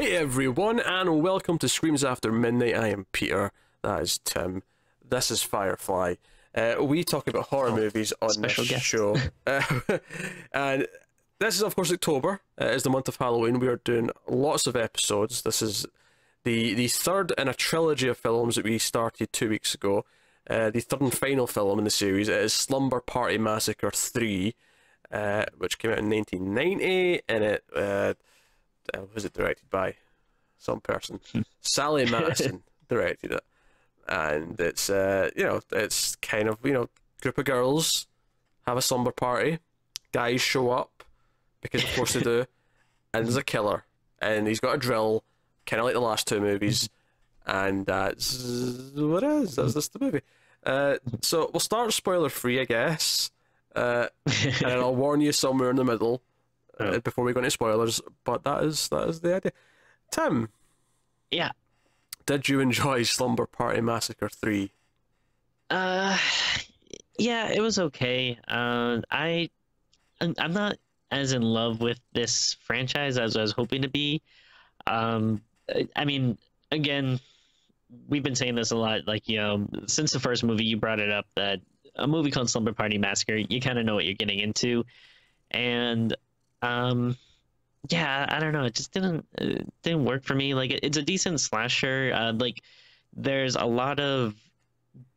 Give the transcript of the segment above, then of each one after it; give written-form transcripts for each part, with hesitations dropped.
Hey everyone, and welcome to Screams After Midnight. I am Peter, that is Tim, this is Firefly. We talk about horror movies on this show. And this is of course October, is the month of Halloween. We are doing lots of episodes. This is the third in a trilogy of films that we started 2 weeks ago. The third and final film in the series is Slumber Party Massacre 3, which came out in 1990, and it was it directed by? Some person. Sally Mattison directed it. And it's, it's kind of, group of girls have a slumber party, guys show up, because of course they do, and there's a killer, and he's got a drill, kind of like the last two movies, and that's what it is. That's the movie. So we'll start spoiler free, I guess, and I'll warn you somewhere in the middle before we go into spoilers, but that is the idea. Tim. Yeah. Did you enjoy Slumber Party Massacre 3? Yeah, it was okay. I'm not as in love with this franchise as I was hoping to be. I mean, again, we've been saying this a lot, like, since the first movie you brought it up, that a movie called Slumber Party Massacre, you kind of know what you're getting into. And yeah, I don't know, it just didn't work for me. Like, it's a decent slasher. Like, there's a lot of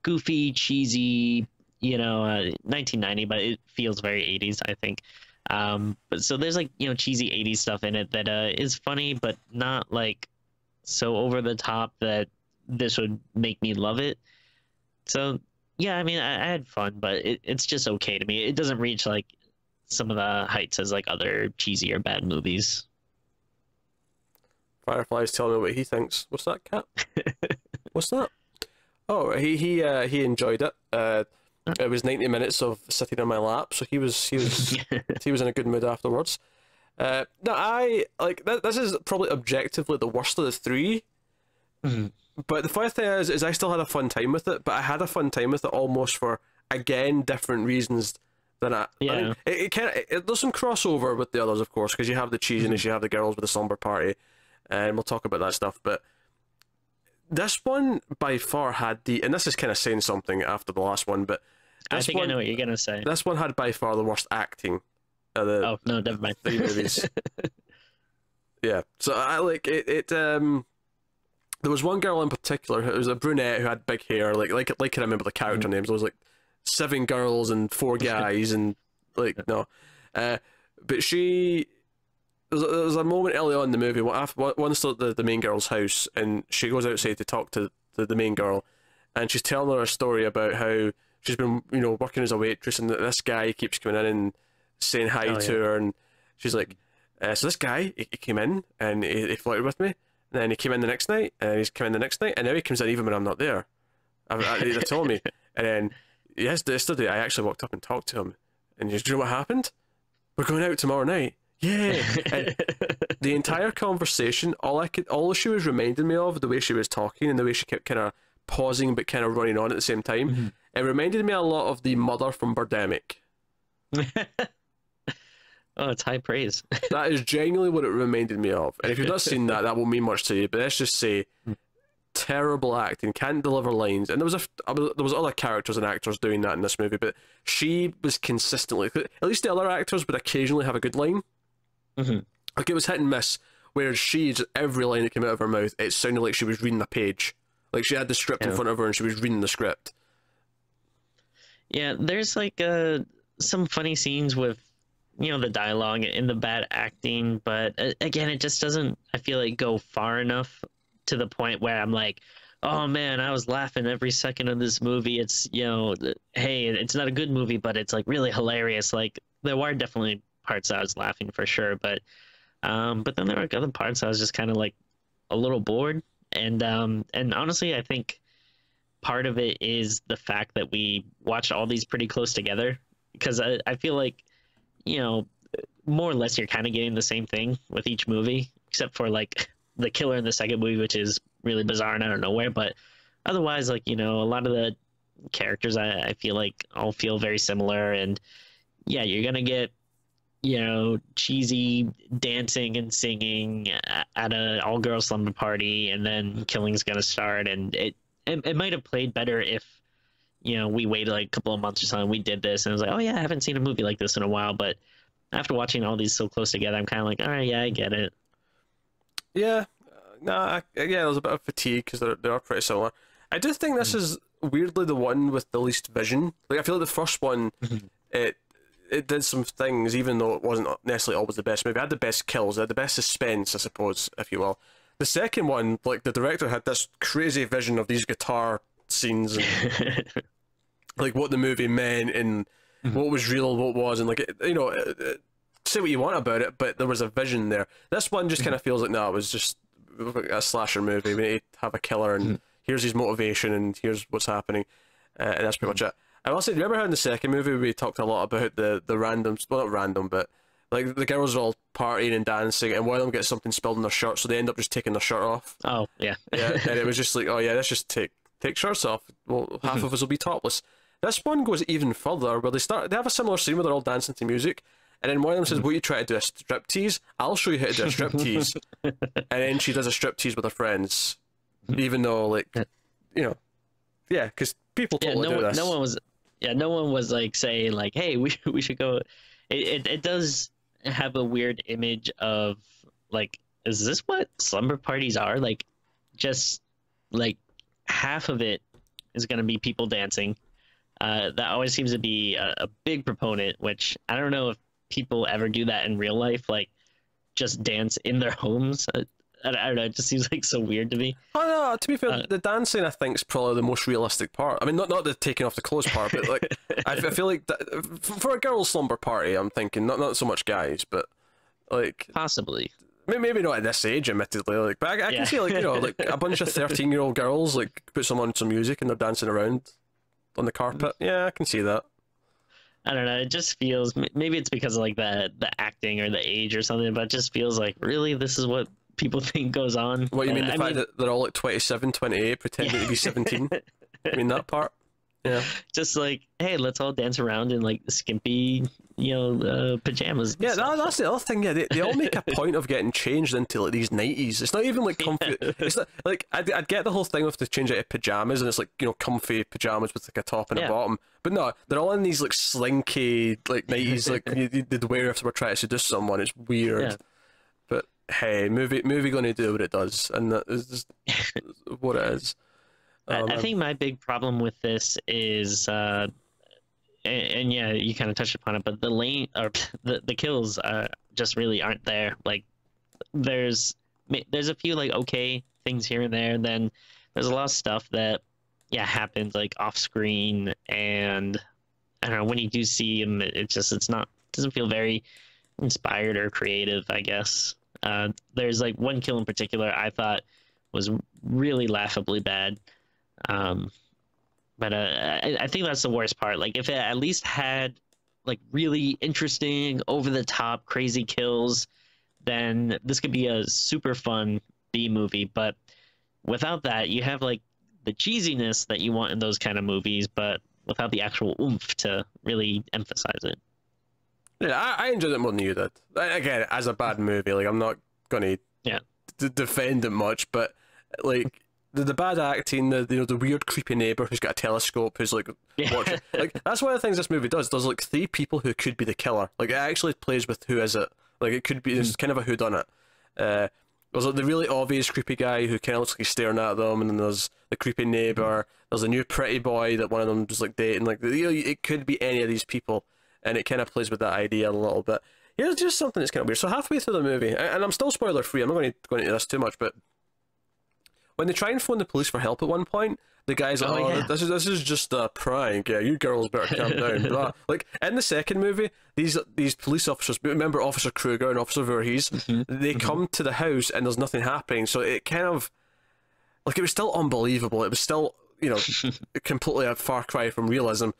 goofy, cheesy, 1990, but it feels very 80s, I think. But so there's like, cheesy 80s stuff in it that is funny, but not like so over the top that this would make me love it. So yeah, I mean, I had fun, but it's just okay to me. It doesn't reach like some of the heights as like other cheesy or bad movies. Firefly's telling me what he thinks. What's that, Cat? What's that? Oh, he enjoyed it. It was 90 minutes of sitting on my lap, so he was he was in a good mood afterwards. No, I like this is probably objectively the worst of the three. Mm-hmm. But the funny thing is I still had a fun time with it. But I had a fun time with it almost for again different reasons than I mean, it does some crossover with the others, of course, because you have the cheesiness, you have the girls with the slumber party, and we'll talk about that stuff. But this one by far had and this is kind of saying something after the last one, but I think I know what you're gonna say. This one had by far the worst acting of the oh no, never mind. three movies. Yeah, so I like it. There was one girl in particular who was a brunette who had big hair, like I remember the character names. There was like 7 girls and 4 guys, and like no, but there was a moment early on in the movie once the main girl's house, and she goes outside to talk to the main girl, and she's telling her a story about how she's been working as a waitress, and this guy keeps coming in and saying hi to her, and she's like, so this guy he came in and he flirted with me, and then he came in the next night, and he's come in the next night, and now he comes in even when I'm not there. They told me, and then yesterday I actually walked up and talked to him, and do you know what happened? We're going out tomorrow night. Yeah. And the entire conversation, all she was reminding me of, the way she was talking and the way she kept kind of pausing but kind of running on at the same time, it reminded me a lot of the mother from Birdemic. Oh, it's high praise. That is genuinely what it reminded me of. And if you've not seen that won't mean much to you, but let's just say terrible acting, can't deliver lines. And there was other characters and actors doing that in this movie, but she was consistently, at least the other actors would occasionally have a good line. Like, it was hit and miss, whereas every line that came out of her mouth, it sounded like she was reading a page. Like she had the script in front of her and she was reading the script. Yeah, there's like some funny scenes with the dialogue and the bad acting, but again, it just doesn't, I feel like, go far enough to the point where I'm like, oh man, I was laughing every second of this movie. It's hey, it's not a good movie, but it's like really hilarious. Like, there were definitely parts I was laughing for sure, but then there were other parts I was just kind of like a little bored. And honestly, I think part of it is the fact that we watched all these pretty close together, because I feel like, more or less you're kind of getting the same thing with each movie, except for like the killer in the second movie, which is really bizarre and out of nowhere. But otherwise, like, a lot of the characters I feel like all feel very similar, and yeah, you're gonna get you know, cheesy dancing and singing at a all-girl slumber party, and then killing's gonna start. And it might have played better if, you know, we waited like a couple of months or something, we did this, and it was like, oh yeah, I haven't seen a movie like this in a while. But after watching all these so close together, I'm kind of like, all right, yeah, I get it. Yeah, yeah, there's a bit of fatigue because they are pretty similar. I do think this is weirdly the one with the least vision. Like, I feel like the first one, it did some things, even though it wasn't necessarily always the best movie. It had the best kills, it had the best suspense, I suppose, if you will. The second one, like, the director had this crazy vision of these guitar scenes and like what the movie meant and what was real, what wasn't. Like, you know, say what you want about it, but there was a vision there. This one just kind of feels like, no, it was just a slasher movie. We need to have a killer, and here's his motivation, and here's what's happening, and that's pretty much it. I also remember how in the second movie we talked a lot about the random, well, not random, but like the girls are all partying and dancing, and one of them gets something spilled in their shirt, so they end up just taking their shirt off. Oh yeah, yeah, and it was just like, oh yeah, let's just take shirts off. Well, half of us will be topless. This one goes even further, where they have a similar scene where they're all dancing to music, and then one of them says, "What you try to do a striptease? I'll show you how to do a striptease." And then she does a striptease with her friends, even though, like, you know, yeah, because people totally do this. No one was like saying like, "Hey, we should go." It does have a weird image of like, is this what slumber parties are? Like, just like half of it is going to be people dancing. That always seems to be a big proponent, which I don't know if people ever do that in real life, like just dance in their homes. I don't know, it just seems like so weird to me. Oh no, to be fair, the dancing I think is probably the most realistic part. I mean, not the taking off the clothes part, but like I feel like that, for a girls' slumber party, I'm thinking not so much guys, but like possibly. Maybe not at this age, admittedly. Like, but I can see, like, you know, like a bunch of 13-year-old girls like put on some music and they're dancing around on the carpet. Yeah, I can see that. I don't know. It just feels, maybe it's because of like the acting or the age or something, but it just feels like, really, this is what people think goes on. What, you mean the fact that they're all like 27, 28, pretending to be 17? I mean that part? Yeah. Just like, hey, let's all dance around in like skimpy, you know, pajamas. Yeah, that's the other thing. Yeah, they all make a point of getting changed into like these 90s. It's not even like comfy. It's not like I'd get the whole thing of to change it to pajamas, and it's like, you know, comfy pajamas with like a top and a bottom. But no, they're all in these like slinky like 90s like they'd wear if they were trying to seduce someone. It's weird. Yeah. But hey, movie gonna do what it does, and that is just what it is. I think my big problem with this is, and yeah, you kind of touched upon it, but the kills just really aren't there. Like, there's a few like okay things here and there, and then there's a lot of stuff that happens like off screen, and I don't know, when you do see him, it doesn't feel very inspired or creative, I guess. There's like one kill in particular I thought was really laughably bad. But I think that's the worst part. Like, if it at least had like really interesting, over the top, crazy kills, then this could be a super fun B movie. But without that, you have like the cheesiness that you want in those kind of movies, but without the actual oomph to really emphasize it. Yeah, I enjoyed it more than you did. Again, as a bad movie, like, I'm not gonna defend it much, but like the bad acting, the weird creepy neighbor who's got a telescope who's like watching, like, that's one of the things this movie does. There's like three people who could be the killer. Like, it actually plays with who is it. Like, it could be, it's kind of a whodunit. There's like the really obvious creepy guy who kind of looks like he's staring at them, and then there's the creepy neighbor. There's a new pretty boy that one of them is like dating. Like, you know, it could be any of these people, and it kind of plays with that idea a little bit. Here's just something that's kind of weird. So halfway through the movie, and I'm still spoiler free, I'm not going to go into this too much, but when they try and phone the police for help at one point, the guy's like, this is just a prank. Yeah, you girls better calm down. Blah. Like, in the second movie, these police officers, remember Officer Kruger and Officer Voorhees, they come to the house and there's nothing happening. So it kind of, like, it was still unbelievable. It was still, you know, completely a far cry from realism.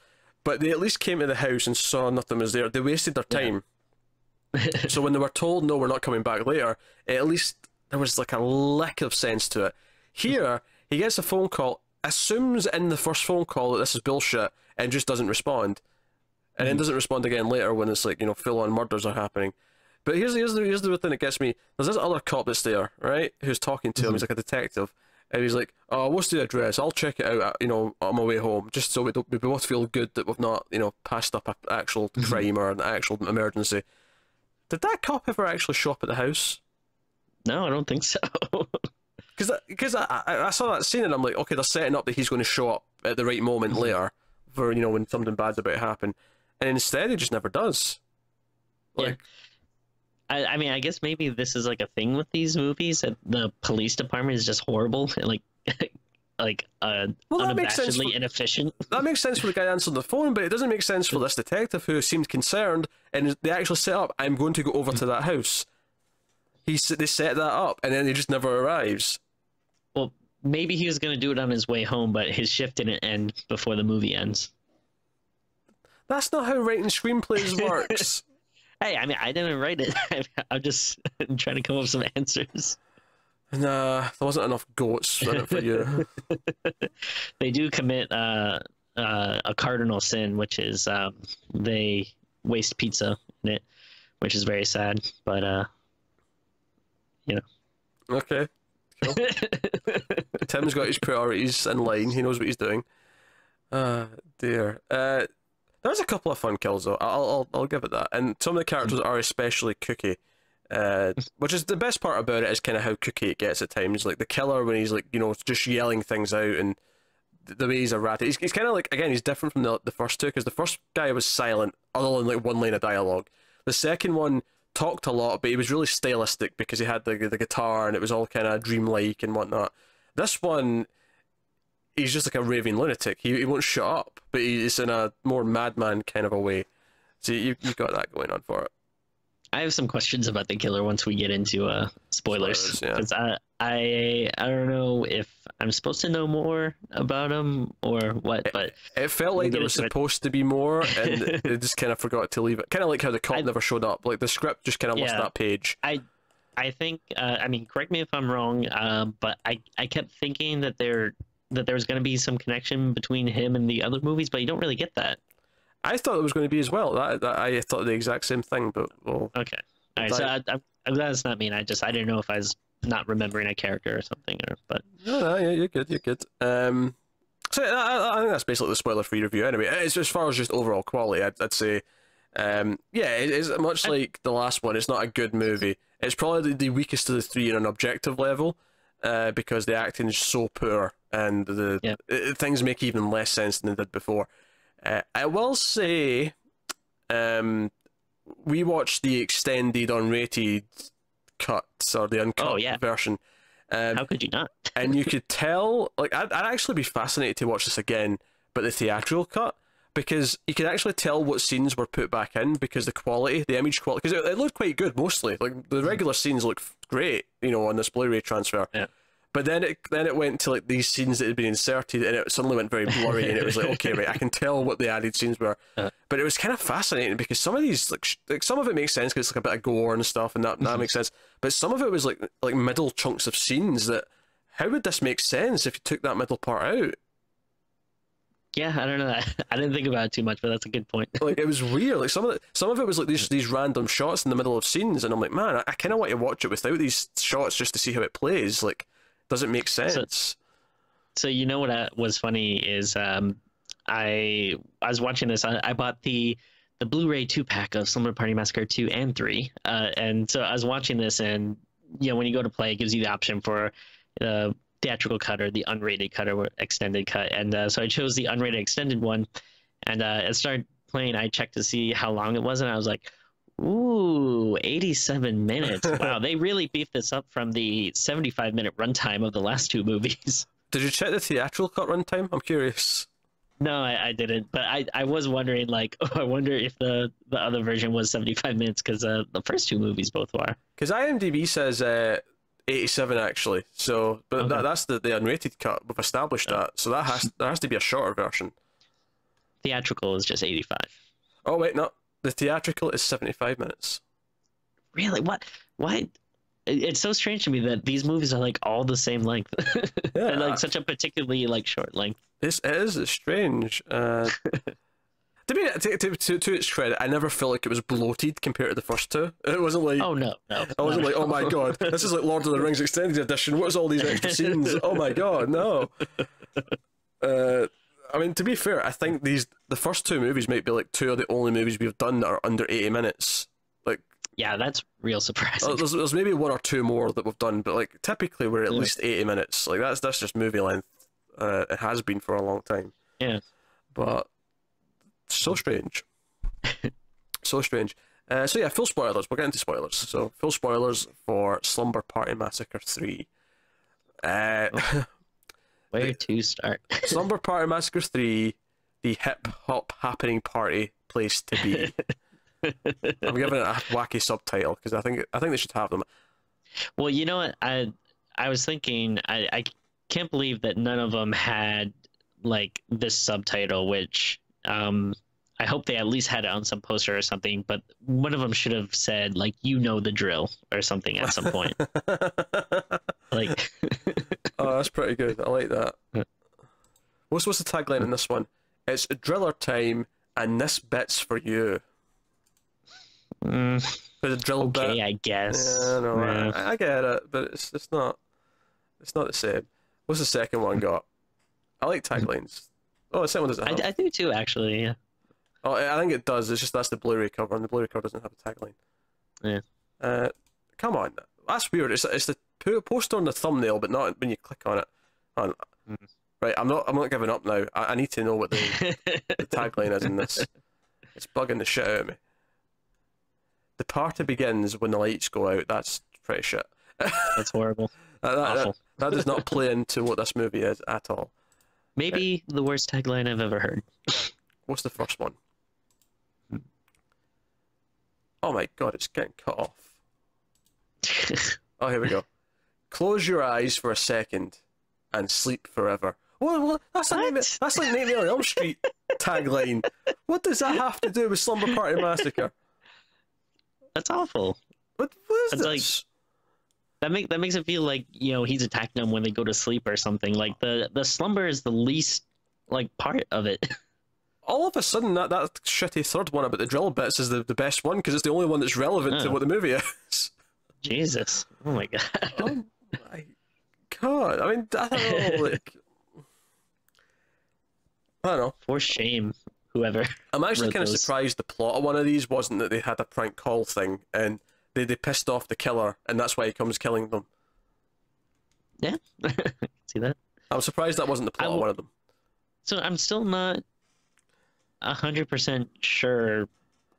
But they at least came to the house and saw nothing was there. They wasted their time. So when they were told, no, we're not coming back later, at least there was like a lick of sense to it. Here, he gets a phone call, assumes in the first phone call that this is bullshit, and just doesn't respond. and then doesn't respond again later when it's like, you know, full-on murders are happening. But here's the thing that gets me. There's this other cop that's there, right, who's talking to him. He's like a detective, and he's like, "Oh, what's the address? I'll check it out, you know, on my way home, just so we both feel good that we've not, you know, passed up an actual crime or an actual emergency." Did that cop ever actually show up at the house? No, I don't think so. Because I saw that scene and I'm like, okay, they're setting up that he's going to show up at the right moment later for, you know, when something bad's about to happen, and instead he just never does. Like. Yeah. I mean, I guess maybe this is like a thing with these movies, that the police department is just horrible and unabashedly inefficient. That makes sense for the guy answering the phone, but it doesn't make sense for this detective who seemed concerned, and they actually set up, I'm going to go over to that house. They set that up, and then he just never arrives. Well, maybe he was going to do it on his way home, but his shift didn't end before the movie ends. That's not how writing screenplays works. Hey, I mean, I didn't write it. I'm just trying to come up with some answers. Nah, there wasn't enough goats in it for you. They do commit a cardinal sin, which is they waste pizza in it, which is very sad. But you know. Okay. Cool. Tim's got his priorities in line. He knows what he's doing. Dear. There's a couple of fun kills though. I'll give it that. And some of the characters are especially kooky. Which is the best part about it, is kind of how kooky it gets at times. Like the killer, when he's like, you know, just yelling things out, and the way he's erratic. He's kind of like, again, he's different from the first two, because the first guy was silent, other than like one line of dialogue. The second one talked a lot, but he was really stylistic because he had the guitar and it was all kind of dreamlike and whatnot. This one, he's just like a raving lunatic. He won't shut up, but he's in a more madman kind of a way. So you've got that going on for it. I have some questions about the killer once we get into spoilers. Because I don't know if I'm supposed to know more about him or what, but it felt like there was supposed to be more, and they just kind of forgot to leave it. Kind of like how the cop never showed up. Like the script just kind of lost that page. I think I mean, correct me if I'm wrong, but I kept thinking that there was going to be some connection between him and the other movies, but you don't really get that. I thought it was going to be as well. I thought the exact same thing, but well. Okay. All right. So I'm glad it's not me. I didn't know if I was not remembering a character or something, but. No, yeah, you're good. You're good. So I think that's basically the spoiler-free review. Anyway, as far as just overall quality, I'd say, yeah, it is much like the last one. It's not a good movie. It's probably the weakest of the three on an objective level, because the acting is so poor and things make even less sense than they did before. I will say, we watched the extended unrated cuts, or the uncut version. How could you not? And you could tell, like, I'd actually be fascinated to watch this again, but the theatrical cut, because you could actually tell what scenes were put back in, because the quality, the image quality, because it looked quite good mostly. Like, the regular scenes look great, you know, on this Blu-ray transfer. Yeah. But then it went to like these scenes that had been inserted, and it suddenly went very blurry, and it was like, okay, right, I can tell what the added scenes were. But it was kind of fascinating, because some of these, like some of it makes sense because it's like a bit of gore and stuff, and that makes sense. But some of it was like middle chunks of scenes that, how would this make sense if you took that middle part out? Yeah, I don't know. I didn't think about it too much, but that's a good point. Like, it was weird. Like some of it was like these random shots in the middle of scenes, and I'm like, man, I kind of want to watch it without these shots just to see how it plays. Like, does it make sense? So you know what was funny is I was watching this. I bought the Blu-ray 2-pack of Slumber Party Massacre 2 and 3, and so I was watching this, and you know, when you go to play, it gives you the option for the theatrical cut or the unrated cut or extended cut, and so I chose the unrated extended one, and I started playing. I checked to see how long it was, and I was like, ooh, 87 minutes. Wow, they really beefed this up from the 75-minute runtime of the last two movies. Did you check the theatrical cut runtime? I'm curious. No, I didn't, but I was wondering, like, I wonder if the other version was 75 minutes, because the first two movies both were. Because IMDb says 87 actually, so but okay. That's the unrated cut. We've established that, so there has to be a shorter version. Theatrical is just 85. Oh wait, no. The theatrical is 75 minutes. Really? What? Why? It's so strange to me that these movies are like all the same length. And like such a particularly like short length. It's strange. To its credit, I never felt like it was bloated compared to the first two. It wasn't like, oh no, I wasn't like, oh my god, this is like Lord of the Rings extended edition. What's all these extra scenes? Oh my god, no. I mean, to be fair, I think the first two movies might be like two of the only movies we've done that are under 80 minutes. Like, yeah, that's real surprising. There's maybe one or two more that we've done, but like typically we're at least 80 minutes. Like that's just movie length. It has been for a long time. Yeah, but so strange. So strange. So yeah, full spoilers. We'll get into spoilers. So full spoilers for Slumber Party Massacre 3. Where to start? Slumber Party Massacre 3, the hip hop happening party place to be. I'm giving it a wacky subtitle because I think they should have them. Well, you know what? I was thinking I can't believe that none of them had like this subtitle, which I hope they at least had it on some poster or something. But one of them should have said like "you know the drill" or something at some point. Like, oh, that's pretty good. I like that. What's the tagline in this one? It's driller time, and this bit's for you. For the drill bit. Okay, I guess. Yeah, no, yeah. I get it, but it's not the same. What's the second one got? I like taglines. Oh, the second one doesn't have. I do too, actually. Yeah. Oh, I think it does. It's just that's the Blu-ray cover, and the Blu-ray cover doesn't have a tagline. Yeah. Come on, that's weird. It's the poster on the thumbnail, but not when you click on it. Right, I'm not giving up now. I need to know what the tagline is in this. It's bugging the shit out of me. The party begins when the lights go out. That's pretty shit. That's horrible. That does not play into what this movie is at all. Maybe the worst tagline I've ever heard. What's the first one? Oh my god, it's getting cut off. Oh, here we go. Close your eyes for a second and sleep forever. What? That's like Nightmare on Elm Street tagline. What does that have to do with Slumber Party Massacre? That's awful. What is this? Like, that makes it feel like, you know, he's attacking them when they go to sleep or something. Like the slumber is the least like part of it. All of a sudden, that shitty third one about the drill bits is the best one because it's the only one that's relevant to what the movie is. Jesus! Oh my god! Oh my god! I mean, I don't know. Like, I don't know. For shame, whoever. I'm actually kind of surprised the plot of one of these wasn't that they had a prank call thing and they pissed off the killer and that's why he comes killing them. Yeah, see that? I'm surprised that wasn't the plot of one of them. So I'm still not 100% sure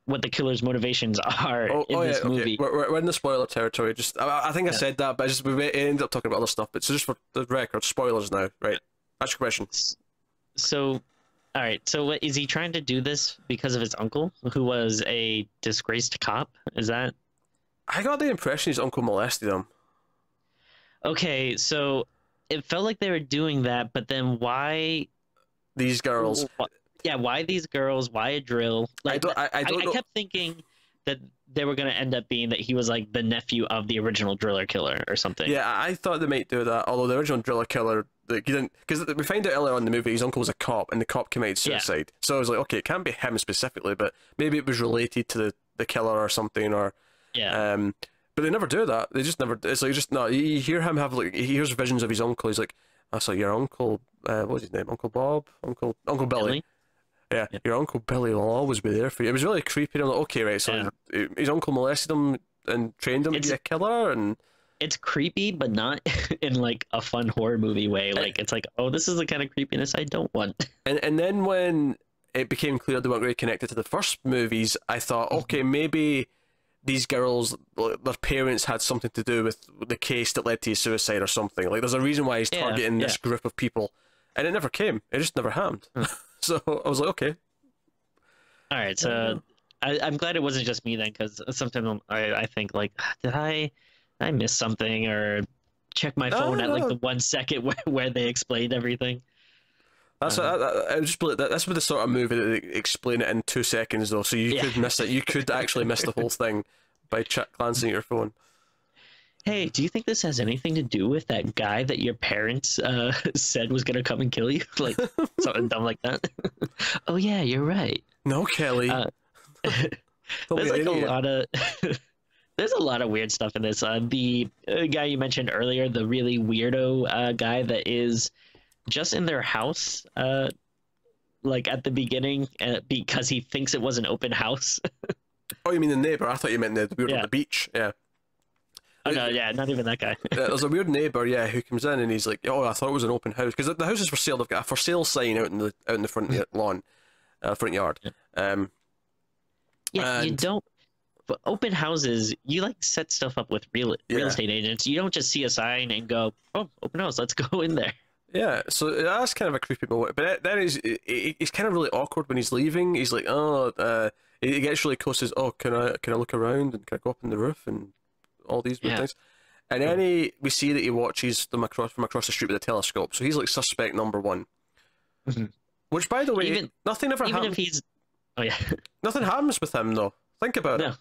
what the killer's motivations are in this movie. We're in the spoiler territory. I think I said that, but we ended up talking about other stuff. But so just for the record, spoilers now, right? Ask your question. So, all right. So, what is he trying to do this because of his uncle, who was a disgraced cop? Is that? I got the impression his uncle molested him. Okay, so it felt like they were doing that, but then why? These girls. Yeah, why these girls? Why a drill? Like, I kept thinking that they were going to end up being that he was like the nephew of the original driller killer or something. Yeah, I thought they might do that. Although the original driller killer, like, he didn't, because we find out earlier on in the movie his uncle was a cop and the cop committed suicide. So I was like, okay, it can't be him specifically, but maybe it was related to the killer or something, or but they never do that. They just never. It's like just no. You hear him have like he hears visions of his uncle. He's like, "That's like your uncle. What was his name? Uncle Bob? Uncle Billy." Yeah, your Uncle Billy will always be there for you. It was really creepy. I'm like, okay, right, so his uncle molested him and trained him to be a killer, and it's creepy, but not in like a fun horror movie way. Like it's like, oh, this is the kind of creepiness I don't want. And then when it became clear they weren't really connected to the first movies, I thought, okay, maybe these girls, their parents had something to do with the case that led to his suicide or something. Like, there's a reason why he's targeting this group of people, and it never came. It just never happened. So I was like, okay. All right, so I'm glad it wasn't just me then, because sometimes I think like, did I miss something or check my phone at like the 1 second where they explained everything? That's I just believe that's the sort of movie that they explain it in 2 seconds though, so you could miss it. You could actually miss the whole thing by glancing at your phone. Hey, do you think this has anything to do with that guy that your parents said was gonna come and kill you? Like something dumb like that. Oh yeah, you're right. No, Kelly. There's like a lot of there's a lot of weird stuff in this. The guy you mentioned earlier, the really weirdo guy that is just in their house, like at the beginning, because he thinks it was an open house. Oh, you mean the neighbor? I thought you meant the weird on the beach. Yeah. Oh no, yeah, not even that guy. There's a weird neighbor, yeah, who comes in and he's like, "Oh, I thought it was an open house because the house is for sale. They've got a for sale sign out in the front lawn, front yard." Yeah, you don't. But open houses, you like set stuff up with real estate agents. You don't just see a sign and go, "Oh, open house, let's go in there." Yeah, so that's kind of a creepy moment. But then he's kind of really awkward when he's leaving. He's like, "Oh," he gets really close. Says, "Oh, can I look around and can I go up on the roof and all these weird things?" And then we see that he watches them from across the street with a telescope. So he's like suspect number one. Which, by the way, nothing ever happens. Even if he's, nothing happens with him though. Think about it.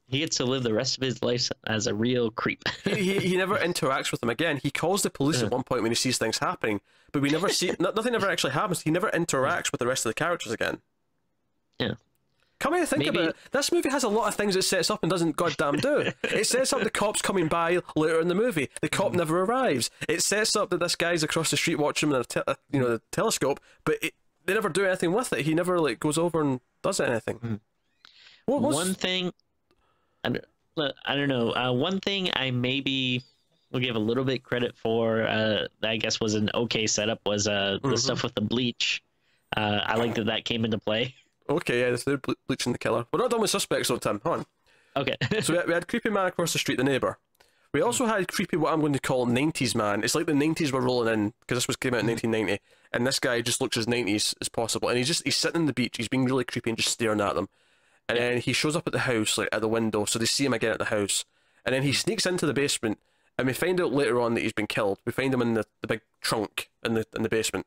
He gets to live the rest of his life as a real creep. he never interacts with them again. He calls the police at one point when he sees things happening, but we never see nothing ever actually happens. He never interacts with the rest of the characters again. Yeah. Come here, think about it. This movie has a lot of things it sets up and doesn't goddamn do. It sets up the cops coming by later in the movie. The cop never arrives. It sets up that this guy's across the street watching him in a telescope, but they never do anything with it. He never like goes over and does anything. One thing, I don't know. One thing I maybe will give a little bit credit for, that I guess was an okay setup, was the stuff with the bleach. I like that came into play. Okay, yeah, they're bleaching the killer. We're not done with suspects though, Tim. Hold on. Okay. So we had creepy man across the street, the neighbour. We also had creepy, what I'm going to call 90s man. It's like the 90s were rolling in, because this came out in 1990, and this guy just looks as 90s as possible. And he's sitting on the beach, he's being really creepy and just staring at them. And then he shows up at the house, like at the window, so they see him again at the house. And then he sneaks into the basement, and we find out later on that he's been killed. We find him in the big trunk in the basement.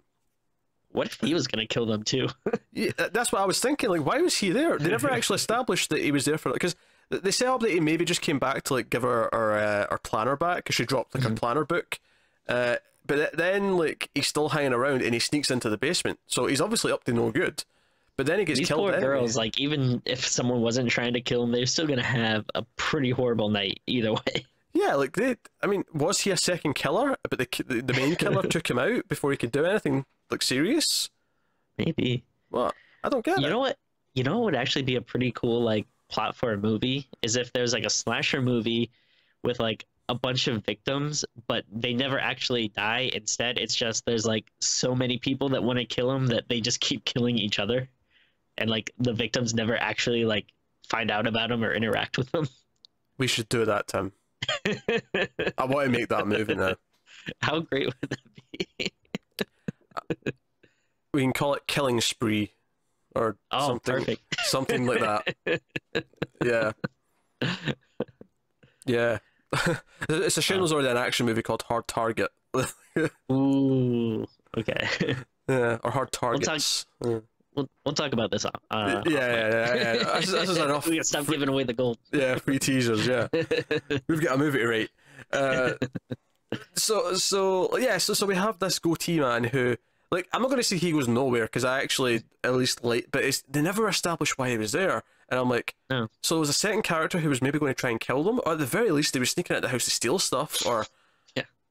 What if he was going to kill them too? Yeah, that's what I was thinking. Like, why was he there? They never actually established that he was there for it. Because they set up that he maybe just came back to like give her our planner back because she dropped like her planner book. But then like he's still hanging around and he sneaks into the basement. So he's obviously up to no good. But then he gets killed. These poor girls, like even if someone wasn't trying to kill him, they're still going to have a pretty horrible night either way. Yeah, like I mean, was he a second killer? But the main killer took him out before he could do anything like serious. Maybe. What? I don't get it. You know what? You know what would actually be a pretty cool like plot for a movie is if there's like a slasher movie with like a bunch of victims, but they never actually die. Instead, it's just there's like so many people that want to kill them that they just keep killing each other, and like the victims never actually like find out about them or interact with them. We should do that, Tim. I want to make that movie now. How great would that be? We can call it Killing Spree, or something like that. Yeah, yeah. It's a shame there's already an action movie called Hard Target. Ooh, okay. Yeah, or Hard Targets. We'll talk about this. Yeah. This is enough. We can stop giving away the gold. Yeah, free teasers. Yeah, we've got a movie to rate. So we have this goatee man who, like, I'm not going to say he goes nowhere because I actually at least like, but they never established why he was there, and I'm like, no. So there was a second character who was maybe going to try and kill them, or at the very least, they were sneaking out the house to steal stuff or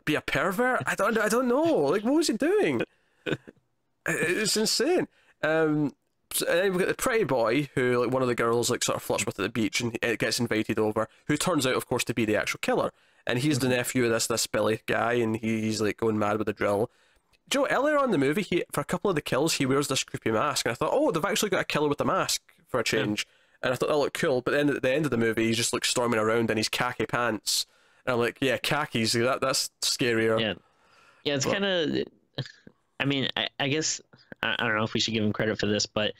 be a pervert. I don't know. Like, what was he doing? It's insane. So, and then we've got the pretty boy who, like, one of the girls like sort of flirts with at the beach and gets invited over, who turns out, of course, to be the actual killer. And he's the nephew of this Billy guy, and he's like going mad with the drill. Joe, earlier on in the movie, for a couple of the kills, he wears this creepy mask, and I thought, oh, they've actually got a killer with a mask for a change. And I thought that looked cool. But then at the end of the movie, he's just like storming around in his khaki pants, and I'm like, yeah, khakis. That's scarier. Yeah, it's kind of. I mean, I guess I don't know if we should give him credit for this, but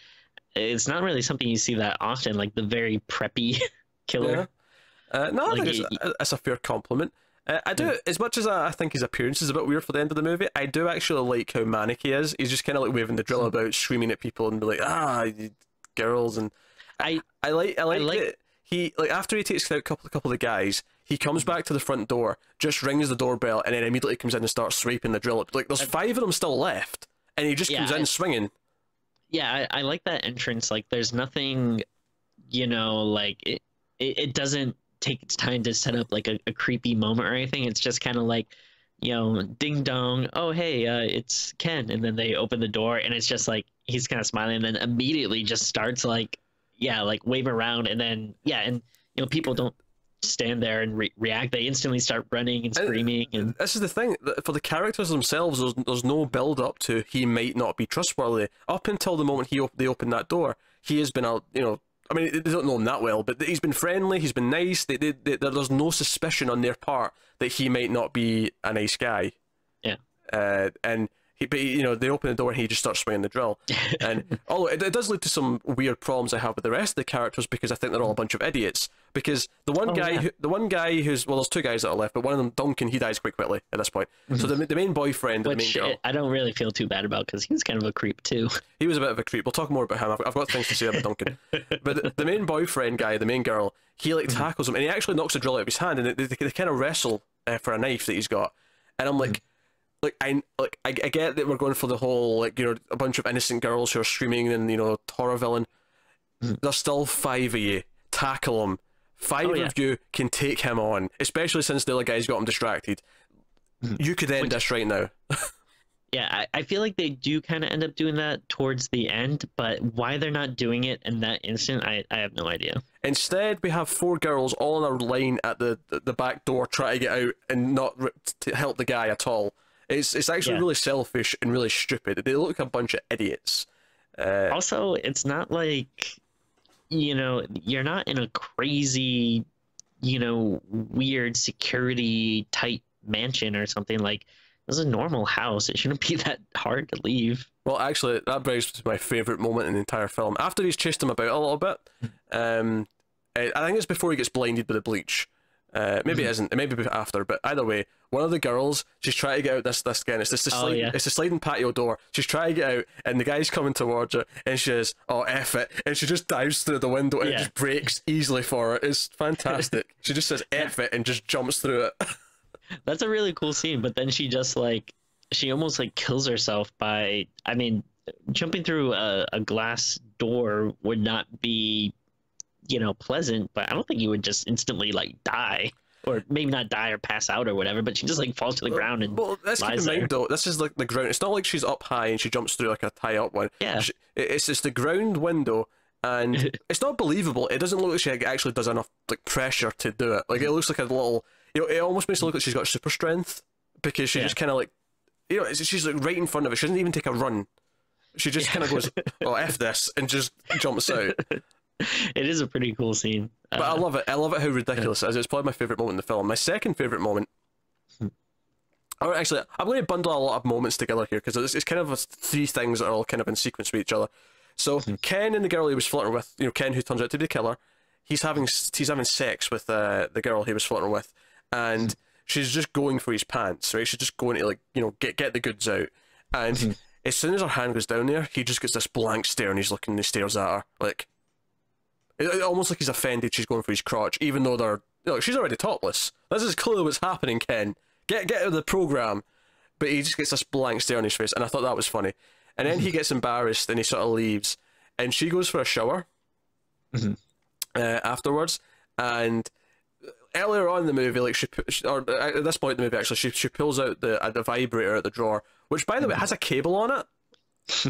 it's not really something you see that often. Like the very preppy killer. Yeah. No, I think it's a fair compliment. I do, as much as I think his appearance is a bit weird for the end of the movie, I do actually like how manic he is. He's just kind of like waving the drill about, screaming at people, and be like, girls, and I like it. He, like, after he takes out a couple of the guys, he comes back to the front door, just rings the doorbell, and then immediately comes in and starts swiping the drill. Like, there's 5 of them still left, and he just comes in swinging. yeah, I like that entrance. Like, there's nothing, like it doesn't take its time to set up like a creepy moment or anything. It's just kind of like, ding dong. Oh, hey, it's Ken. And then they open the door and it's just like he's kind of smiling and then immediately just starts like, yeah, like wave around. And then, yeah, and, people don't stand there and react. They instantly start running and screaming. And this is the thing. For the characters themselves, there's no build up to he might not be trustworthy. Up until the moment they open that door, he has been I mean, they don't know him that well, but he's been friendly, he's been nice. There's no suspicion on their part that he might not be a nice guy. Yeah. And they open the door and he just starts swinging the drill. And although it does lead to some weird problems I have with the rest of the characters because I think they're all a bunch of idiots. Because the one guy who's, well, there's two guys that are left, but one of them, Duncan, he dies quite quickly at this point. So the main boyfriend, the main girl, I don't really feel too bad about because he was kind of a creep too. He was a bit of a creep. We'll talk more about him. I've got things to say about Duncan. But the main boyfriend guy, the main girl, he like tackles him and he actually knocks a drill out of his hand and they kind of wrestle for a knife that he's got. And I'm like, I get that we're going for the whole a bunch of innocent girls who are screaming and horror villain. There's still 5 of you. Tackle him. 5 of you can take him on, especially since the other guy's got him distracted. You could end this right now. Yeah, I feel like they do kind of end up doing that towards the end, but why they're not doing it in that instant, I have no idea. Instead, we have 4 girls all in a line at the back door trying to get out and not to help the guy at all. It's actually really selfish and really stupid. They look like a bunch of idiots. Also, it's not like, you're not in a crazy, weird security tight mansion or something. Like, this is a normal house. It shouldn't be that hard to leave. Well, actually, that brings me to my favourite moment in the entire film. After he's chased him about a little bit, I think it's before he gets blinded by the bleach. Maybe it isn't. It may be after, but either way, one of the girls, she's trying to get out this again. It's the sliding patio door. She's trying to get out, and the guy's coming towards her, and she says, "Oh, F it," and she just dives through the window, and it just breaks easily for her. It's fantastic. She just says "F it" and just jumps through it. That's a really cool scene, but then she just she almost kills herself by, I mean, jumping through a glass door would not be pleasant, but I don't think you would just instantly die, or maybe not die or pass out or whatever, but she just falls to the ground and let's keep in mind though, this is the ground. It's not like she's up high and she jumps through a high up one. Yeah, it's the ground window, and it's not believable. It doesn't look like she actually does enough pressure to do it. It looks like a little, it almost makes it look like she's got super strength because she just kind of she's right in front of it. She doesn't even take a run. She just kind of goes, "Oh, F this," and just jumps out. It is a pretty cool scene. But I love it. I love it how ridiculous it is. It's probably my favourite moment in the film. My second favourite moment... Actually, I'm going to bundle a lot of moments together here, because it's kind of 3 things that are all kind of in sequence with each other. So, Ken and the girl he was flirting with, Ken, who turns out to be the killer, he's having sex with the girl he was flirting with, and she's just going for his pants, right? She's just going to, get the goods out. And as soon as her hand goes down there, he just gets this blank stare, and he's looking and he stares at her, almost like he's offended she's going for his crotch, even though she's already topless. This is clearly what's happening, Ken. Get out of the program. But he just gets this blank stare on his face, and I thought that was funny. And then he gets embarrassed, and he sort of leaves, and she goes for a shower afterwards. And earlier on in the movie, or at this point in the movie, actually, she pulls out the vibrator out the drawer, which, by the way, has a cable on it.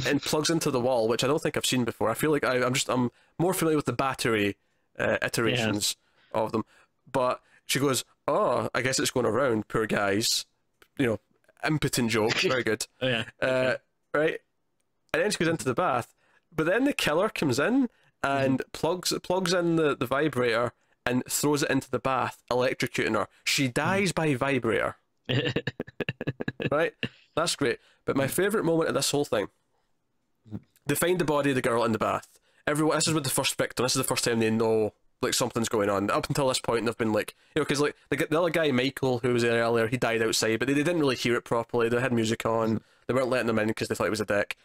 And plugs into the wall, which I don't think I've seen before. I feel like I'm more familiar with the battery iterations of them. But she goes, "Oh, I guess it's going around, poor guys." Impotent joke, very good. Oh, yeah. Right? And then she goes into the bath, but then the killer comes in and plugs in the vibrator and throws it into the bath, electrocuting her. She dies by vibrator. Right? That's great. But my favourite moment of this whole thing, they find the body of the girl in the bath. This is with the first victim. This is the first time they know something's going on. Up until this point, they've been because the other guy, Michael, who was there earlier, he died outside, but they didn't really hear it properly. They had music on. They weren't letting him in because they thought he was a dick.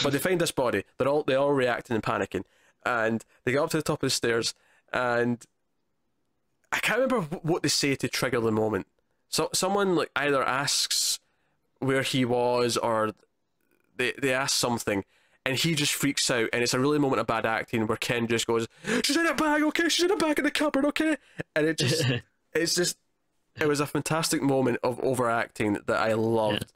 But they find this body. They're all reacting and panicking, and they get up to the top of the stairs, and I can't remember what they say to trigger the moment. So someone either asks where he was, or they ask something, and he just freaks out, and it's a really moment of bad acting where Ken just goes, "She's in a bag, okay? She's in a bag in the cupboard, okay?" And it was a fantastic moment of overacting that I loved.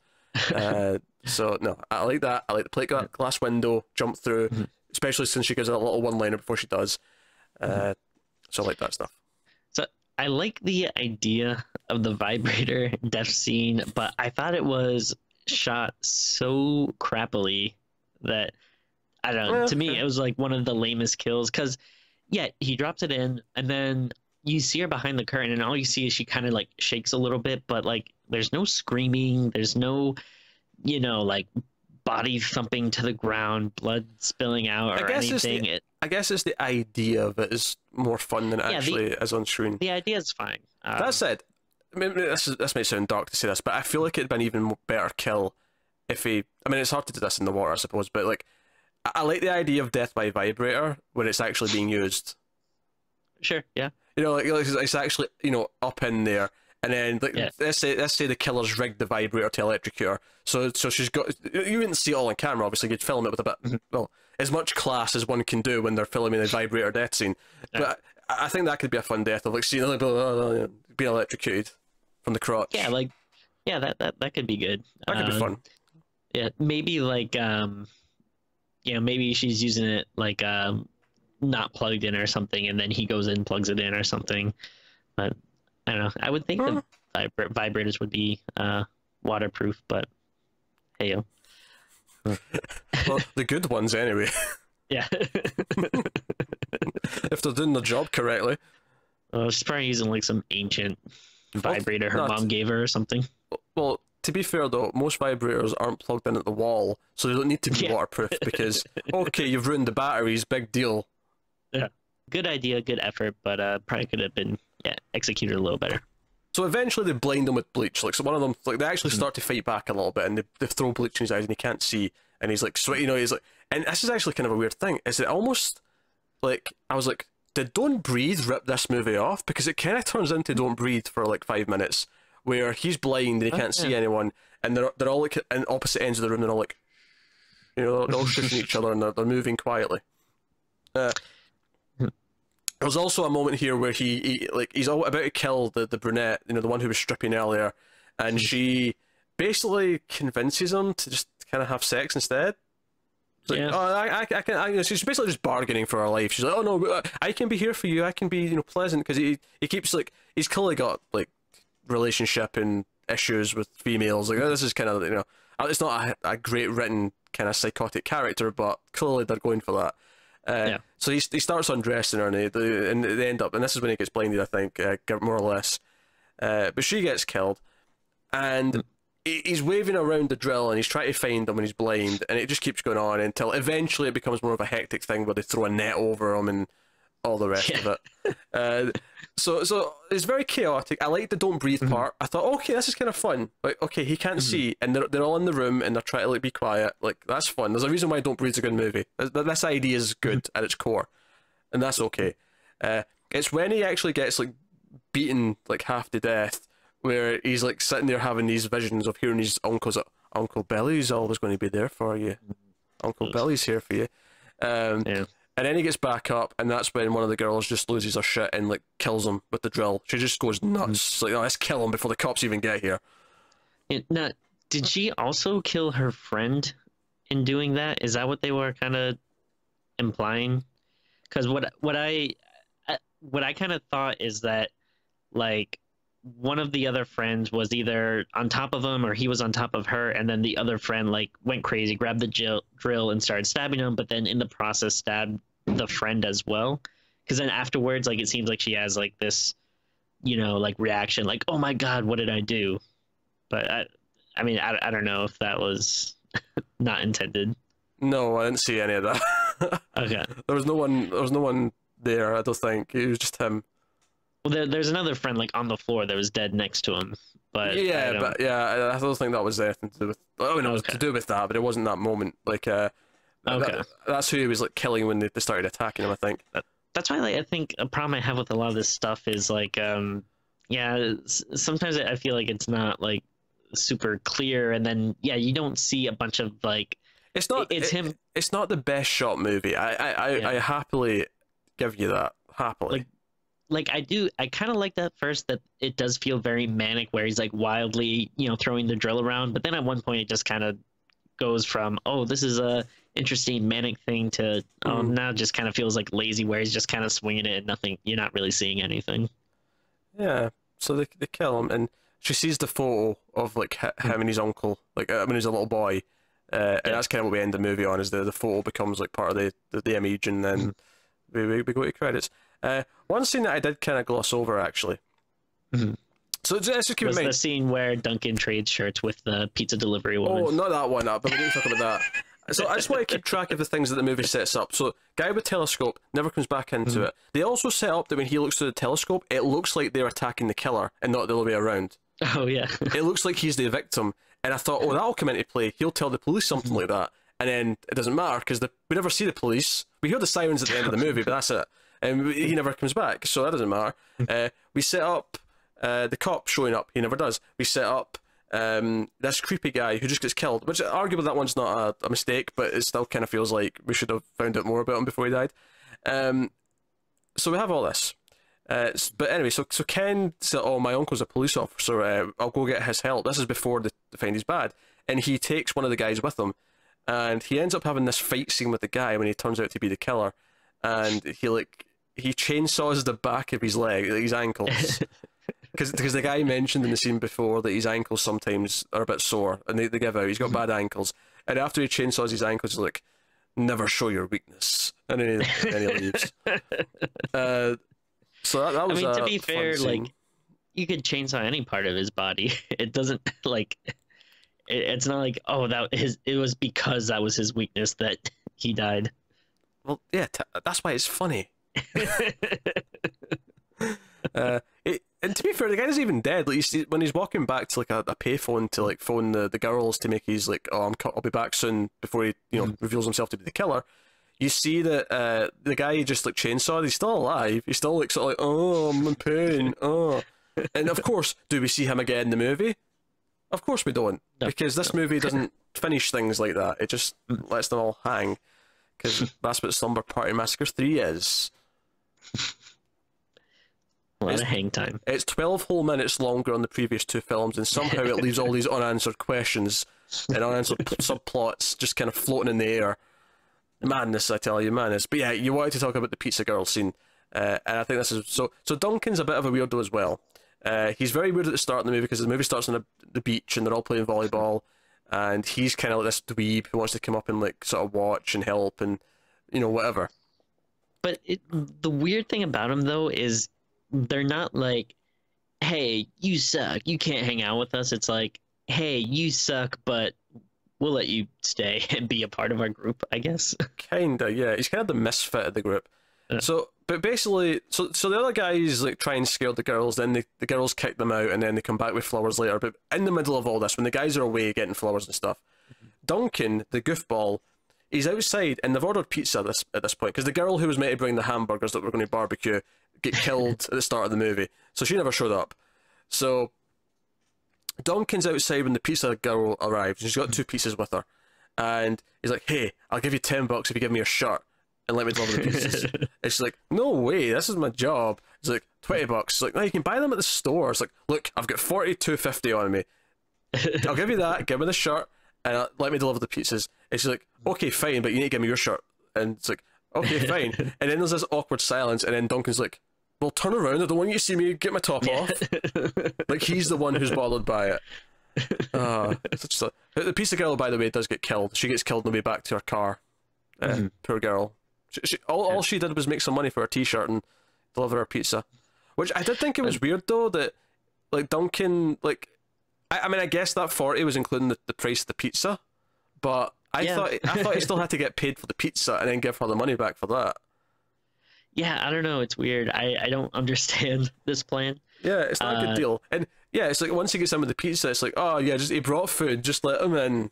So no, I like that. I like the plate glass window jump through, especially since she gives a little one-liner before she does. So I like that stuff. So I like the idea of the vibrator death scene, but I thought it was shot so crappily that, I don't know, to me it was like one of the lamest kills, because he drops it in, and then you see her behind the curtain, and all you see is she kind of like shakes a little bit, but like there's no screaming, there's no, you know, like body thumping to the ground, blood spilling out or anything. I guess it's the idea of it is more fun than it actually is on screen. The idea is fine. That said, I mean, this might sound dark to say this, but I feel like it'd been even better kill if he. I mean, it's hard to do this in the water, I suppose, but like, I like the idea of death by vibrator when it's actually being used. Sure. Yeah. You know, like it's actually, you know, up in there, and then like let's say the killer's rigged the vibrator to electrocute her. So she's got. You wouldn't see it all on camera. Obviously, you'd film it with a bit, well, as much class as one can do when they're filming a vibrator death scene. But I think that could be a fun death of like seeing like being electrocuted from the crotch. Yeah, like that could be good. That could be fun. Yeah, maybe like maybe she's using it like not plugged in or something, and then he goes in, plugs it in or something. But I don't know. I would think the vibrators would be waterproof, but hey yo. Well, the good ones anyway. Yeah. If they're doing the job correctly. She's probably using like some ancient vibrator her mom gave her or something. Well, to be fair though, most vibrators aren't plugged in at the wall, so they don't need to be waterproof because, okay, you've ruined the batteries, big deal. Yeah. Good idea, good effort, but probably could have been executed a little better. So eventually they blind him with bleach. Like, so one of them, like, they actually start to fight back a little bit, and they throw bleach in his eyes, and he can't see, and he's like sweaty. You know, he's like, and this is actually kind of a weird thing. Is it almost like I was like, did Don't Breathe rip this movie off? Because it kind of turns into Don't Breathe for like 5 minutes, where he's blind and he can't see anyone, and they're all like in opposite ends of the room. They're all like, you know, they're all shooting each other, and they're moving quietly. There was also a moment here where he's all about to kill the brunette, you know, the one who was stripping earlier, and she basically convinces him to just kind of have sex instead. Like, I can. She's basically just bargaining for her life. She's like, oh no, I can be here for you. I can be, you know, pleasant, because he keeps like, he's clearly got like relationship and issues with females. Like, this is kind of, you know, it's not a great written kind of psychotic character, but clearly they're going for that. So he starts undressing her, and they end up, and this is when he gets blinded, I think, more or less. But she gets killed, and he's waving around the drill, and he's trying to find him when he's blind, and it just keeps going on until eventually it becomes more of a hectic thing where they throw a net over him and all the rest of it. So it's very chaotic. I like the Don't Breathe part. I thought, okay, this is kind of fun. Like, okay, he can't see, and they're all in the room, and they're trying to like be quiet. Like, that's fun. There's a reason why Don't Breathe's a good movie. This idea is good at its core, and that's okay. It's when he actually gets like beaten like half to death, where he's like sitting there having these visions of hearing his uncle's like, Uncle Billy's always going to be there for you. Uncle Billy's here for you. And then he gets back up, and that's when one of the girls just loses her shit and like kills him with the drill. She just goes nuts. Like, oh, let's kill him before the cops even get here. Now, did she also kill her friend in doing that? Is that what they were kind of implying? Because what I kind of thought is that like one of the other friends was either on top of him or he was on top of her, and then the other friend like went crazy, grabbed the drill and started stabbing him, but then in the process stabbed the friend as well. Because then afterwards, like, it seems like she has like this, you know, like reaction, like, oh my god, what did I do? But I mean, I don't know if that was not intended. No, I didn't see any of that. Okay. There was no one there, I don't think. It was just him. Well, there's another friend like on the floor that was dead next to him, but I don't think that was anything to do with. Oh no, it was to do with that, but it wasn't that moment. Like, that's who he was like killing when they started attacking him. I think that's why, like, I think a problem I have with a lot of this stuff is like, sometimes I feel like it's not like super clear, and then you don't see a bunch of like It's not. It's him. It's not the best shot movie. I happily give you that. Happily. Like I kind of like that first, that it does feel very manic, where he's like wildly, throwing the drill around. But then at one point it just kind of goes from, oh, this is a interesting manic thing, to now it just kind of feels like lazy, where he's just kind of swinging it and nothing. You're not really seeing anything. Yeah. So they kill him, and she sees the photo of like him and his uncle, like when he's a little boy, and that's kind of what we end the movie on. Is the photo becomes like part of the image, and then we go to credits. One scene that I did kind of gloss over, actually. So just keep in mind, the scene where Duncan trades shirts with the pizza delivery woman. Oh, not that one, but we didn't talk about that. So I just want to keep track of the things that the movie sets up. So guy with telescope never comes back into it. They also set up that when he looks through the telescope, it looks like they're attacking the killer and not the other way around. Oh, yeah. It looks like he's the victim. And I thought, oh, that'll come into play. He'll tell the police something like that. And then it doesn't matter, because we never see the police. We hear the sirens at the end of the movie, but that's it. And he never comes back, so that doesn't matter. We set up the cop showing up. He never does. We set up this creepy guy who just gets killed, which arguably that one's not a mistake, but it still kind of feels like we should have found out more about him before he died. So we have all this. But anyway, so Ken said, oh, my uncle's a police officer, I'll go get his help. This is before they find he's bad. And he takes one of the guys with him, and he ends up having this fight scene with the guy when he turns out to be the killer. And he chainsaws the back of his leg, his ankles. Because the guy mentioned in the scene before that his ankles sometimes are a bit sore, and they give out. He's got bad ankles. And after he chainsaws his ankles, he's like, never show your weakness. And then he leaves. So that was, to be fair, like, you could chainsaw any part of his body. It doesn't, like, it's not like, oh, it was because that was his weakness that he died. Well, yeah, that's why it's funny. And to be fair, the guy isn't even dead. Like, when he's walking back to like a payphone to like phone the girls to make his like, oh, I'll be back soon, before he reveals himself to be the killer. You see that the guy he just like chainsawed, he's still alive. He's still like sort of like, oh, I'm in pain. Oh, and of course, do we see him again in the movie? Of course we don't, because this movie doesn't finish things like that. It just lets them all hang. Because that's what Slumber Party Massacre 3 is. A lot of hang time. It's 12 whole minutes longer on the previous two films, and somehow it leaves all these unanswered questions and unanswered subplots just kind of floating in the air. Madness, I tell you, madness. But yeah, you wanted to talk about the pizza girl scene, and I think this is... So Duncan's a bit of a weirdo as well. He's very weird at the start of the movie, because the movie starts on the beach, and they're all playing volleyball. And he's kind of like this dweeb who wants to come up and like sort of watch and help and whatever. But the weird thing about him though is they're not like, hey, you suck, you can't hang out with us. It's like, hey, you suck, but we'll let you stay and be a part of our group, I guess. Kinda, yeah. He's kind of the misfit of the group. So, but basically, so the other guys like try and scare the girls, then the girls kick them out, and then they come back with flowers later. But in the middle of all this, when the guys are away getting flowers and stuff, Duncan, the goofball, he's outside, and they've ordered pizza at this point, because the girl who was meant to bring the hamburgers that we're going to barbecue get killed at the start of the movie, so she never showed up. So Duncan's outside when the pizza girl arrives, and she's got 2 pizzas with her, and he's like, hey, I'll give you $10 if you give me your shirt and let me deliver the pizzas. And she's like, no way, this is my job. It's like, $20. It's like, no, you can buy them at the store. It's like, look, I've got $42.50 on me. I'll give you that, give me the shirt, and let me deliver the pizzas. And she's like, okay, fine, but you need to give me your shirt. And it's like, okay, fine. And then there's this awkward silence, and then Duncan's like, well, turn around, I don't want you to see me get my top off. Like, he's the one who's bothered by it. The pizza girl, by the way, does get killed. She gets killed on the way back to her car. Poor girl. All she did was make some money for her t-shirt and deliver her pizza. Which I did think it was weird, though, that, like, Duncan, like... I mean, I guess that 40 was including the price of the pizza, but I thought he still had to get paid for the pizza and then give her the money back for that. Yeah, I don't know. It's weird. I don't understand this plan. Yeah, it's not a good deal. And yeah, it's like once he gets in with the pizza, it's like, oh yeah, he brought food, just let him in.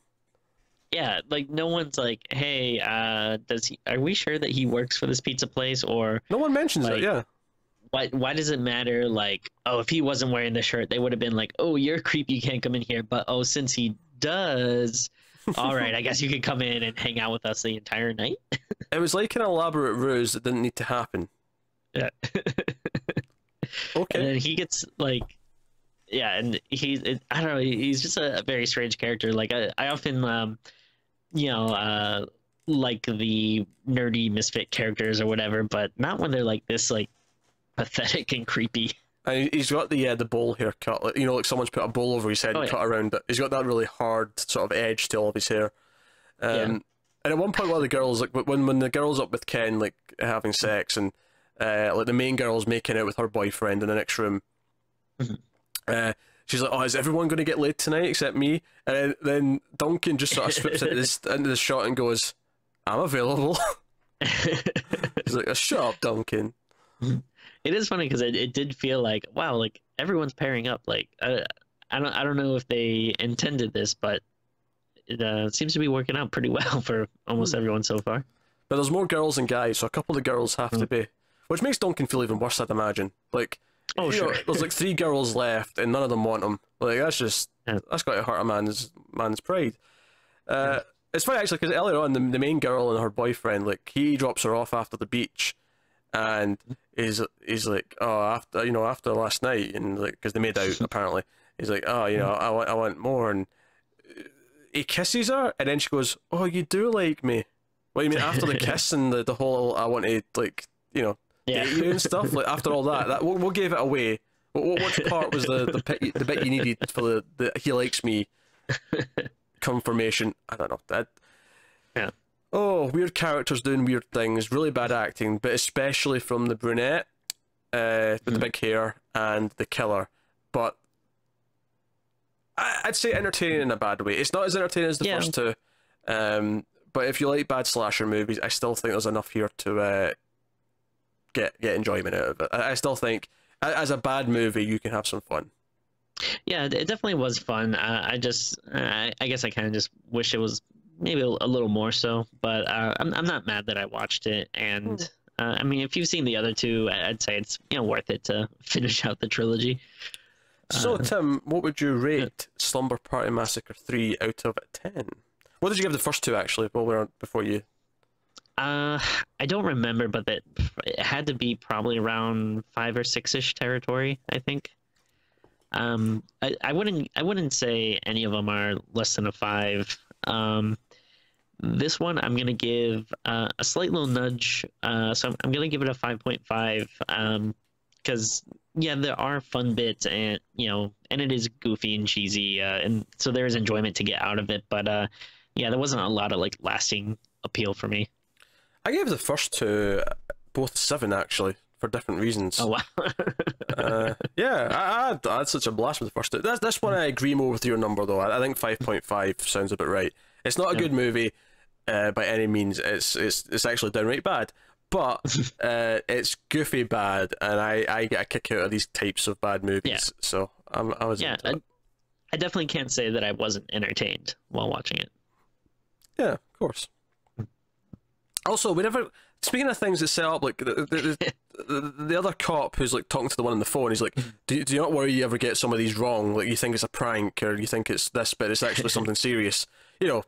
Yeah, like no one's like, hey, are we sure that he works for this pizza place? Or no one mentions it. Yeah. Why does it matter? Like, oh, if he wasn't wearing the shirt, they would have been like, oh, you're creepy, you can't come in here. But oh, since he does, all right, I guess you could come in and hang out with us the entire night. It was like an elaborate ruse that didn't need to happen. Yeah. Okay. And then he gets like, yeah, and I don't know, he's just a very strange character. Like I often, you know, like the nerdy misfit characters or whatever, but not when they're like this, like pathetic and creepy. And he's got the bowl haircut, like, you know, like someone's put a bowl over his head and cut around it. He's got that really hard sort of edge to all of his hair. And at one point, one of the girls, like when the girl's up with Ken, like having sex, and like the main girl's making out with her boyfriend in the next room. She's like, "Oh, is everyone going to get laid tonight except me?" And then Duncan just sort of swoops into the shot and goes, "I'm available." He's like, "Shut up, Duncan." It is funny because it did feel like, wow, like everyone's pairing up. Like I don't know if they intended this, but it seems to be working out pretty well for almost everyone so far. But there's more girls than guys, so a couple of the girls have to be, which makes Duncan feel even worse, I'd imagine. Like, you know, there's like 3 girls left, and none of them want him. Like, that's just that's got to hurt a man's pride. It's funny actually because earlier on, the main girl and her boyfriend, like, he drops her off after the beach, and he's like, "Oh, after last night," and like, because they made out apparently, he's like, "Oh, you know, I want more," and he kisses her, and then she goes, "Oh, you do like me." What do you mean after the kiss and the whole I want to, like, you know, date you and stuff? Like, after all that what gave it away? Which part was the bit you needed for the he likes me confirmation? I don't know. That Oh, weird characters doing weird things, really bad acting, but especially from the brunette with the big hair and the killer. But I'd say entertaining in a bad way. It's not as entertaining as the first two, but if you like bad slasher movies, I still think there's enough here to get enjoyment out of it. I still think, as a bad movie, you can have some fun. Yeah, it definitely was fun. I guess I kind of just wish it was maybe a little more so, but I'm not mad that I watched it. And I mean, if you've seen the other two, I'd say it's, you know, worth it to finish out the trilogy. So Tim, what would you rate Slumber Party Massacre 3 out of 10? What did you give the first two actually? Before you? I don't remember, but it had to be probably around 5 or 6-ish territory, I think. I wouldn't say any of them are less than a 5. This one I'm gonna give a slight little nudge. So I'm gonna give it a 5.5. Because there are fun bits, and and it is goofy and cheesy, and so there is enjoyment to get out of it. But there wasn't a lot of like lasting appeal for me. I gave the first two both 7 actually, for different reasons. Oh wow. I had such a blast with the first two. This one I agree more with your number though. I think 5.5 sounds about right. It's not a good movie by any means. It's actually downright bad. But it's goofy bad, and I get a kick out of these types of bad movies. So I was into it. I definitely can't say that I wasn't entertained while watching it. Yeah, of course. Also, speaking of things that set up, like the other cop who's like talking to the one on the phone, he's like, do you not worry you ever get some of these wrong? Like, you think it's a prank, or you think it's this, but it's actually something serious. You know,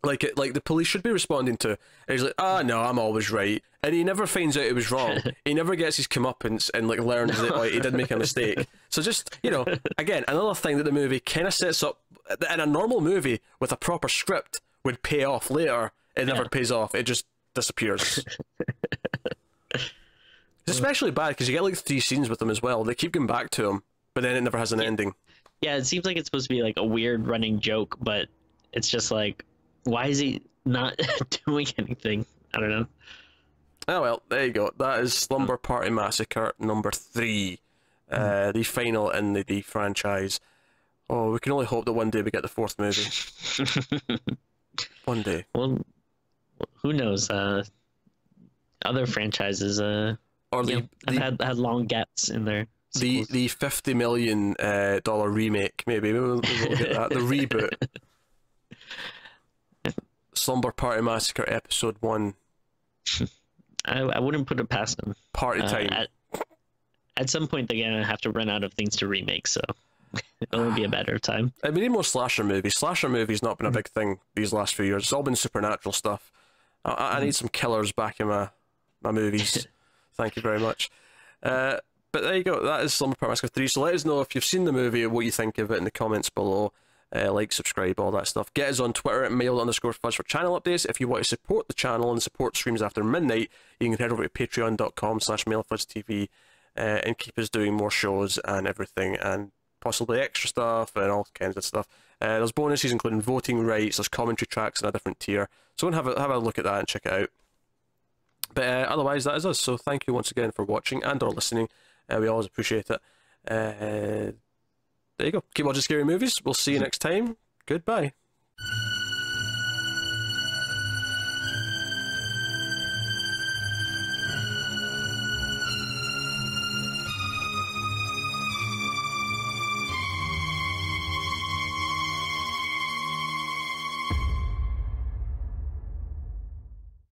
like the police should be responding to. And he's like, no, I'm always right. And he never finds out it was wrong. He never gets his comeuppance and like learns that he did make a mistake. So just, again, another thing that the movie kind of sets up, in a normal movie with a proper script would pay off later. It never pays off. It just disappears. It's especially bad because you get like 3 scenes with them as well. They keep going back to him, but then it never has an ending. Yeah, it seems like it's supposed to be like a weird running joke, but it's just like, why is he not doing anything? I don't know. Oh well, there you go. That is Slumber Party Massacre number 3, the final in the franchise. Oh, we can only hope that one day we get the 4th movie. One day. Well, who knows? Other franchises or have had long gaps in their sequels. The $50 million remake, maybe we'll get that. The reboot. Slumber Party Massacre Episode 1. I wouldn't put it past them. Party time. At some point, they're gonna have to run out of things to remake. So It'll be a better time. We need more slasher movies. Slasher movies not been a big thing these last few years. It's all been supernatural stuff. I need some killers back in my movies. Thank you very much. But there you go. That is Slumber Party Massacre 3. So let us know if you've seen the movie, what you think of it in the comments below. Like, subscribe, all that stuff. Get us on Twitter at mail_fuzz for channel updates. If you want to support the channel and support Streams After Midnight, you can head over to patreon.com/mailfuzztv and keep us doing more shows and everything, and possibly extra stuff and all kinds of stuff. There's bonuses including voting rights, there's commentary tracks in a different tier. So go and have a look at that and check it out. But otherwise, that is us. So thank you once again for watching and or listening. We always appreciate it. There you go. Keep watching scary movies. We'll see you next time. Goodbye.